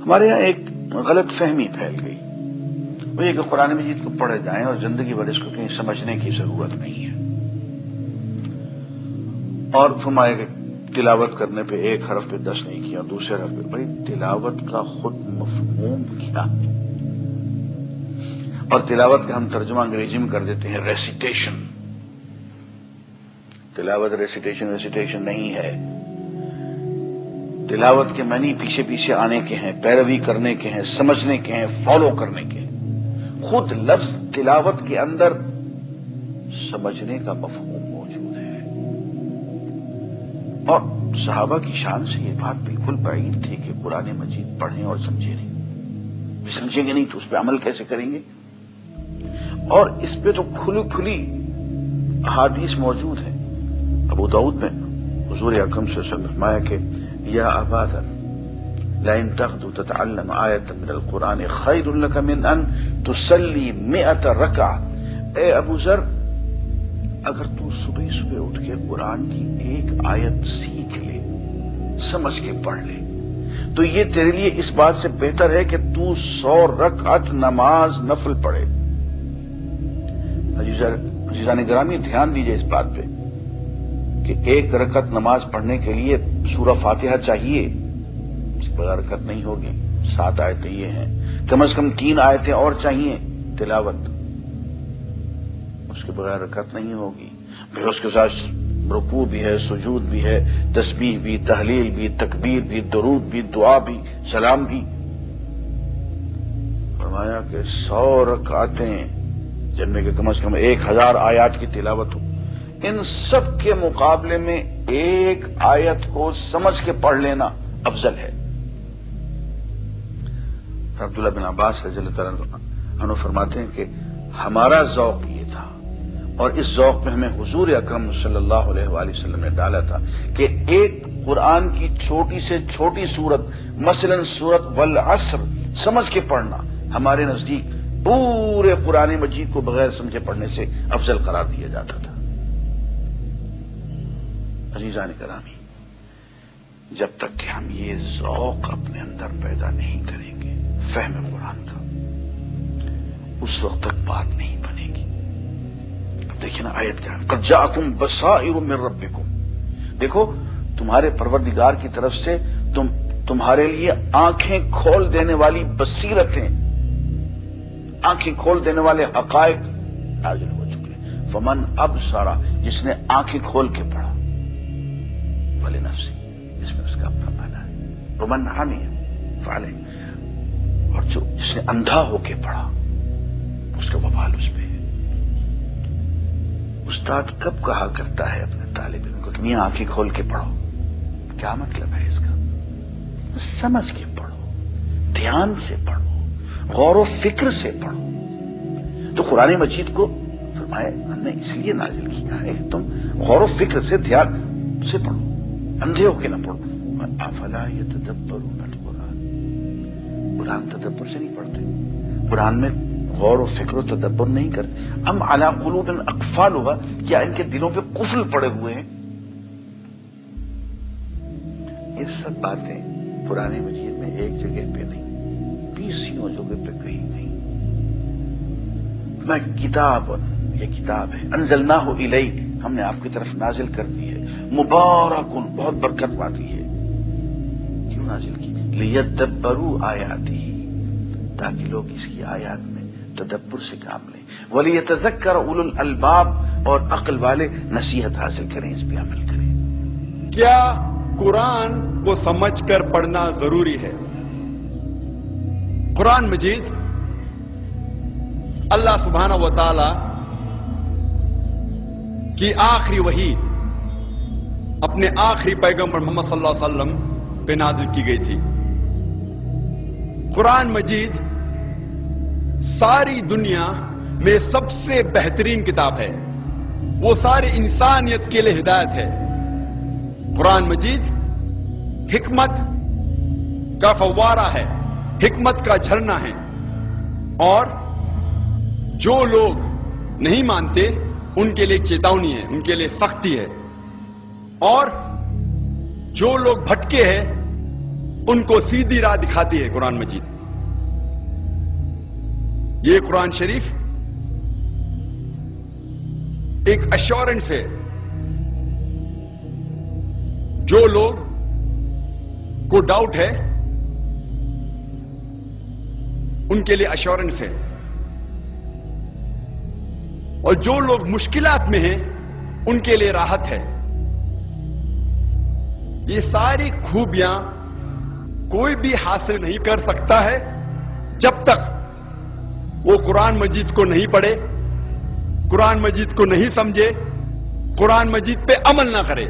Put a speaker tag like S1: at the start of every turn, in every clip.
S1: ہمارے یہاں ایک غلط فہمی پھیل گئی، وہ یہ کہ قرآن مجید کو پڑھے جائیں اور زندگی بھر اس کو کہیں سمجھنے کی ضرورت نہیں ہے، اور فرمایا کہ تلاوت کرنے پہ ایک حرف پہ 10 نہیں کیا، دوسرے حرف پہ۔ بھائی تلاوت کا خود مفہوم کیا ہے؟ اور تلاوت کا ہم ترجمہ انگریزی میں کر دیتے ہیں ریسیٹیشن۔ تلاوت ریسیٹیشن نہیں ہے۔ تلاوت کے معنی پیچھے پیچھے آنے کے ہیں، پیروی کرنے کے ہیں، سمجھنے کے ہیں، فالو کرنے کے ہیں۔ خود لفظ تلاوت کے اندر سمجھنے کا مفہوم موجود ہے، اور صحابہ کی شان سے یہ بات بالکل بعید تھی کہ قرآن مجید پڑھیں اور سمجھیں نہیں۔ سمجھیں گے نہیں تو اس پہ عمل کیسے کریں گے؟ اور اس پہ تو کھلی احادیث موجود ہیں۔ ابو داؤد میں حضور اکرم صلی اللہ علیہ وسلم نے فرمایا کہ یا ابا ذر لئن تغدو تتعلم آیۃ من القرآن خیر لک من ان تصلی 100 رکعہ۔ اے ابو ذر، اگر تو صبح صبح اٹھ کے قرآن کی ایک آیت سیکھ لے، سمجھ کے پڑھ لے، تو یہ تیرے لیے اس بات سے بہتر ہے کہ تو 100 رکعت نماز نفل پڑھے۔ عزیزان گرامی، دھیان دیجئے اس بات پہ کہ ایک رکعت نماز پڑھنے کے لیے سورہ فاتحہ چاہیے، اس کے بغیر رکعت نہیں ہوگی۔ 7 آیتیں یہ ہیں، کم از کم 3 آیتیں اور چاہیے تلاوت، اس کے بغیر رکعت نہیں ہوگی۔ پھر اس کے ساتھ رکوع بھی ہے، سجود بھی ہے، تسبیح بھی، تحلیل بھی، تکبیر بھی، درود بھی، دعا بھی، سلام بھی۔ فرمایا کہ 100 رکعتیں جن میں کہ کم از کم 1000 آیات کی تلاوت ہو، ان سب کے مقابلے میں ایک آیت کو سمجھ کے پڑھ لینا افضل ہے۔ عبداللہ بن عباس رضی اللہ تعالیٰ عنہ فرماتے ہیں کہ ہمارا ذوق یہ تھا، اور اس ذوق میں ہمیں حضور اکرم صلی اللہ علیہ وآلہ وسلم نے ڈالا تھا کہ ایک قرآن کی چھوٹی سے چھوٹی سورت، مثلا سورت والعصر سمجھ کے پڑھنا ہمارے نزدیک پورے قرآن مجید کو بغیر سمجھے پڑھنے سے افضل قرار دیا جاتا تھا۔ عزیزان گرامی، جب تک کہ ہم یہ ذوق اپنے اندر پیدا نہیں کریں گے فہم قرآن کا، اس وقت تک بات نہیں بنے گی۔ اب دیکھیں نا آیت کیا ہے، قد جاءکم بصائر من ربکم۔ دیکھو، تمہارے پروردگار کی طرف سے تمہارے لیے آنکھیں کھول دینے والی بصیرتیں، آنکھیں کھول دینے والے حقائق نازل ہو چکے ہیں۔ فمن ابصر، جس نے آنکھیں کھول کے پڑھا، ولنفسہ، اس میں اس کا اپنا فائدہ ہے۔ ومن عمی فعلیہ، اور جس نے اندھا ہو کے پڑھا، اس کا وبال اس پہ ہے۔ استاد کب کہا کرتا ہے اپنے طالب علم کو کہ میاں آنکھیں کھول کے پڑھو؟ کیا مطلب ہے اس کا؟ سمجھ کے پڑھو، دھیان سے پڑھو، غور و فکر سے پڑھو۔ تو قرآن مجید کو فرمائے ہم نے اس لیے نازل کیا ہے کہ تم غور و فکر سے، دھیان سے پڑھو، اندھے ہو کے نہ پڑھو۔ افلا یتدبرون القرآن، قرآن تدبر سے نہیں پڑھتے، قرآن میں غور و فکر و تدبر نہیں کرتے۔ ام علی قلوب اقفالها، کیا ان کے دلوں پہ قفل پڑے ہوئے ہیں؟ یہ سب باتیں قرآن مجید میں ایک جگہ پہ نہیں، 20 جگہ پہ کہیں نہیں۔ میں کتاب، یہ کتاب ہے، انزلناہ الیک، ہم نے آپ کی طرف نازل کر دی ہے، مبارکن، بہت برکت والی ہے۔ کیوں نازل کی؟ لیدبروا آیاتہ، تاکہ لوگ اس کی آیات میں تدبر سے کام لیں، ولیتذکر اولو الالباب، اور عقل والے نصیحت حاصل کریں، اس پہ عمل کریں۔
S2: کیا قرآن کو سمجھ کر پڑھنا ضروری ہے؟ قرآن مجید اللہ سبحانہ و تعالی کی آخری وحی اپنے آخری پیغمبر محمد صلی اللہ علیہ وسلم پہ نازل کی گئی تھی۔ قرآن مجید ساری دنیا میں سب سے بہترین کتاب ہے، وہ ساری انسانیت کے لیے ہدایت ہے۔ قرآن مجید حکمت کا فوارہ ہے، حکمت کا جھرنا ہے، اور جو لوگ نہیں مانتے ان کے لیے چیتاونی ہے، ان کے لیے سختی ہے، اور جو لوگ بھٹکے ہیں ان کو سیدھی راہ دکھاتی ہے قرآن مجید. یہ قرآن شریف ایک ایشورنس ہے. جو لوگ کو ڈاؤٹ ہے ان کے لیے ایشورنس ہے, اور جو لوگ مشکلات میں ہیں ان کے لیے راحت ہے. یہ ساری خوبیاں کوئی بھی حاصل نہیں کر سکتا ہے جب تک وہ قرآن مجید کو نہیں پڑھے, قرآن مجید کو نہیں سمجھے, قرآن مجید پہ عمل نہ کرے.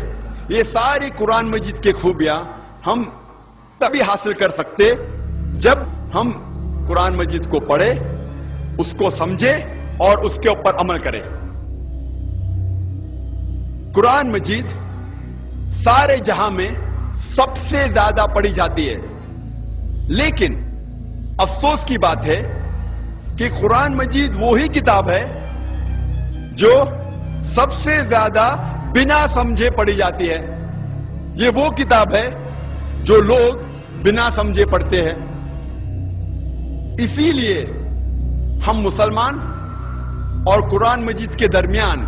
S2: یہ ساری قرآن مجید کی خوبیاں ہم تبھی حاصل کر سکتے جب ہم قرآن مجید کو پڑھے, اس کو سمجھے اور اس کے اوپر عمل کرے. قرآن مجید سارے جہاں میں سب سے زیادہ پڑھی جاتی ہے, لیکن افسوس کی بات ہے کہ قرآن مجید وہی کتاب ہے جو سب سے زیادہ بنا سمجھے پڑھی جاتی ہے. یہ وہ کتاب ہے جو لوگ بنا سمجھے پڑھتے ہیں. اسی لیے ہم مسلمان اور قرآن مجید کے درمیان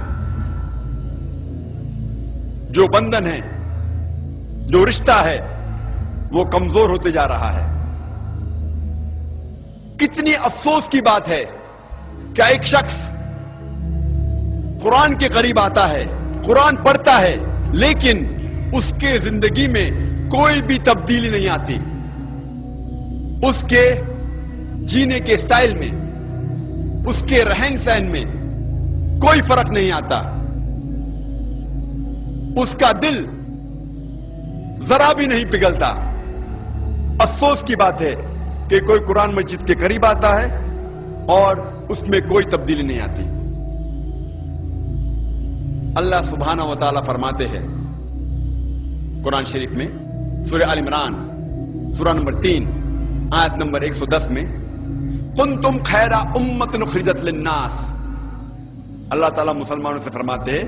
S2: جو بندھن ہے, جو رشتہ ہے, وہ کمزور ہوتے جا رہا ہے. کتنی افسوس کی بات ہے کہ ایک شخص قرآن کے قریب آتا ہے, قرآن پڑھتا ہے, لیکن اس کے زندگی میں کوئی بھی تبدیلی نہیں آتی. اس کے جینے کے سٹائل میں, اس کے رہن سہن میں کوئی فرق نہیں آتا. اس کا دل ذرا بھی نہیں پگھلتا. افسوس کی بات ہے کہ کوئی قرآن مجید کے قریب آتا ہے اور اس میں کوئی تبدیلی نہیں آتی. اللہ سبحانہ و تعالی فرماتے ہیں قرآن شریف میں سورہ آل عمران سورہ نمبر 3 آیت نمبر 110 میں, کنتم خیر امۃ اخرجت للناس. اللہ تعالیٰ مسلمانوں سے فرماتے ہیں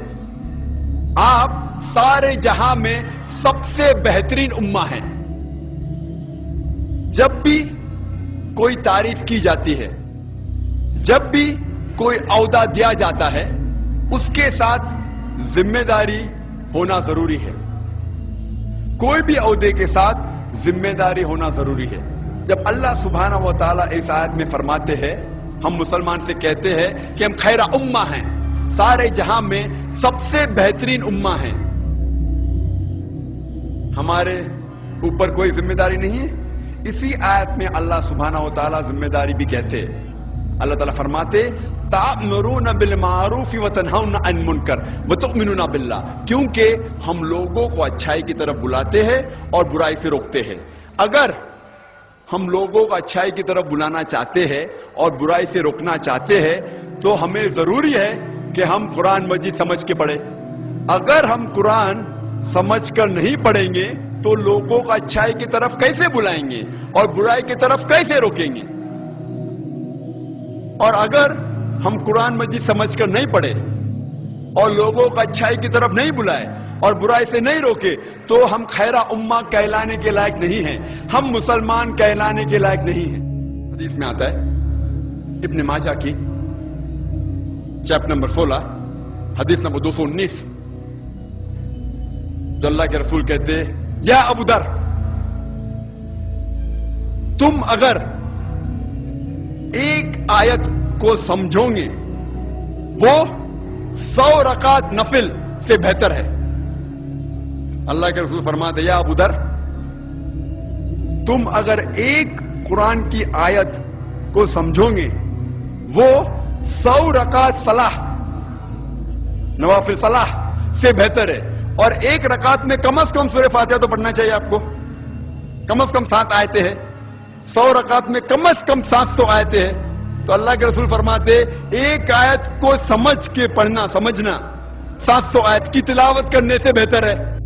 S2: آپ سارے جہاں میں سب سے بہترین امہ ہیں. جب بھی کوئی تعریف کی جاتی ہے, جب بھی کوئی عہدہ دیا جاتا ہے, اس کے ساتھ ذمہ داری ہونا ضروری ہے. کوئی بھی عہدے کے ساتھ ذمہ داری ہونا ضروری ہے. جب اللہ سبحانہ و تعالیٰ اس آیت میں فرماتے ہیں, ہم مسلمان سے کہتے ہیں کہ ہم خیر امہ ہیں, سارے جہاں میں سب سے بہترین امہ ہیں, ہمارے اوپر کوئی ذمہ داری نہیں ہے. اسی آیت میں اللہ سبحانہ و تعالیٰ ذمہ داری بھی کہتے ہیں. اللہ تعالیٰ فرماتے تأمرون بالمعروف وتنہون عن المنکر وتؤمنون باللہ, کیونکہ ہم لوگوں کو اچھائی کی طرف بلاتے ہیں اور برائی سے روکتے ہیں. اگر ہم لوگوں کو اچھائی کی طرف بلانا چاہتے ہیں اور برائی سے روکنا چاہتے ہیں تو ہمیں ضروری ہے کہ ہم قرآن مجید سمجھ کے پڑھیں. اگر ہم قرآن سمجھ کر نہیں پڑھیں گے تو لوگوں کو اچھائی کی طرف کیسے بلائیں گے اور برائی کی طرف کیسے روکیں گے؟ اور اگر ہم قرآن مجید سمجھ کر نہیں پڑھے اور لوگوں کو اچھائی کی طرف نہیں بلائے اور برائی سے نہیں روکے تو ہم خیرہ امہ کہلانے کے لائق نہیں ہیں, ہم مسلمان کہلانے کے لائق نہیں ہیں. حدیث میں آتا ہے ابن ماجہ کی چیپٹر نمبر 16 حدیث نمبر 219, جو اللہ کے رسول کہتے ہیں یا ابو در, تم اگر ایک آیت کو سمجھو گے وہ 100 رکعت نفل سے بہتر ہے. اللہ کے رسول فرماتے یا ابو در, تم اگر ایک قرآن کی آیت کو سمجھو گے وہ 100 رکعت صلاح نوافل صلاح سے بہتر ہے. اور ایک رکعت میں کم از کم سورہ فاتحہ تو پڑھنا چاہیے آپ کو, کم از کم 7 آیتیں ہیں. 100 رکعت میں کم از کم 700 آیتیں ہیں. تو اللہ کے رسول فرماتے ایک آیت کو سمجھ کے پڑھنا, سمجھنا 700 آیت کی تلاوت کرنے سے بہتر ہے.